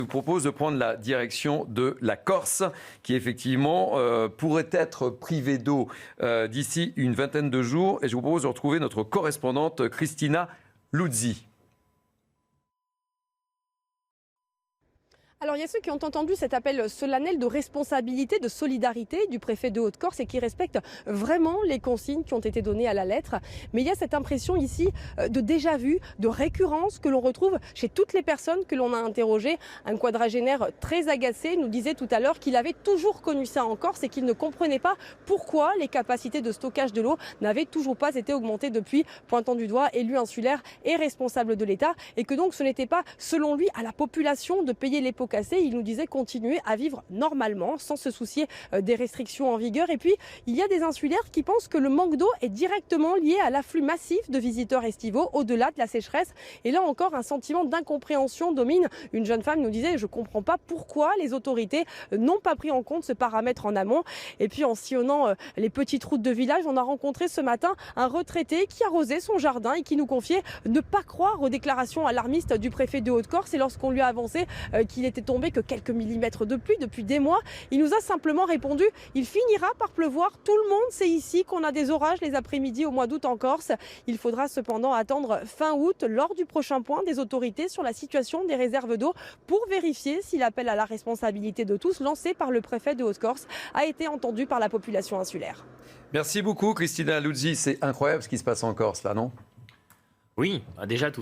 Je vous propose de prendre la direction de la Corse, qui effectivement pourrait être privée d'eau d'ici une vingtaine de jours. Et je vous propose de retrouver notre correspondante Christina Luzzi. Alors il y a ceux qui ont entendu cet appel solennel de responsabilité, de solidarité du préfet de Haute-Corse et qui respectent vraiment les consignes qui ont été données à la lettre. Mais il y a cette impression ici de déjà-vu, de récurrence que l'on retrouve chez toutes les personnes que l'on a interrogées. Un quadragénaire très agacé nous disait tout à l'heure qu'il avait toujours connu ça en Corse et qu'il ne comprenait pas pourquoi les capacités de stockage de l'eau n'avaient toujours pas été augmentées depuis, pointant du doigt élu insulaire et responsable de l'État, et que donc ce n'était pas, selon lui, à la population de payer les pots cassés. Il nous disait continuer à vivre normalement sans se soucier des restrictions en vigueur. Et puis il y a des insulaires qui pensent que le manque d'eau est directement lié à l'afflux massif de visiteurs estivaux au-delà de la sécheresse. Et là encore, un sentiment d'incompréhension domine. Une jeune femme nous disait: je ne comprends pas pourquoi les autorités n'ont pas pris en compte ce paramètre en amont. Et puis en sillonnant les petites routes de village, on a rencontré ce matin un retraité qui arrosait son jardin et qui nous confiait ne pas croire aux déclarations alarmistes du préfet de Haute-Corse. Et lorsqu'on lui a avancé qu'il était tombé que quelques millimètres de pluie depuis des mois, il nous a simplement répondu: il finira par pleuvoir, tout le monde sait ici qu'on a des orages les après-midi au mois d'août en Corse. Il faudra cependant attendre fin août lors du prochain point des autorités sur la situation des réserves d'eau pour vérifier si l'appel à la responsabilité de tous lancé par le préfet de Haute-Corse a été entendu par la population insulaire. Merci beaucoup Christina Luzzi, c'est incroyable ce qui se passe en Corse là, non ? Oui, déjà tout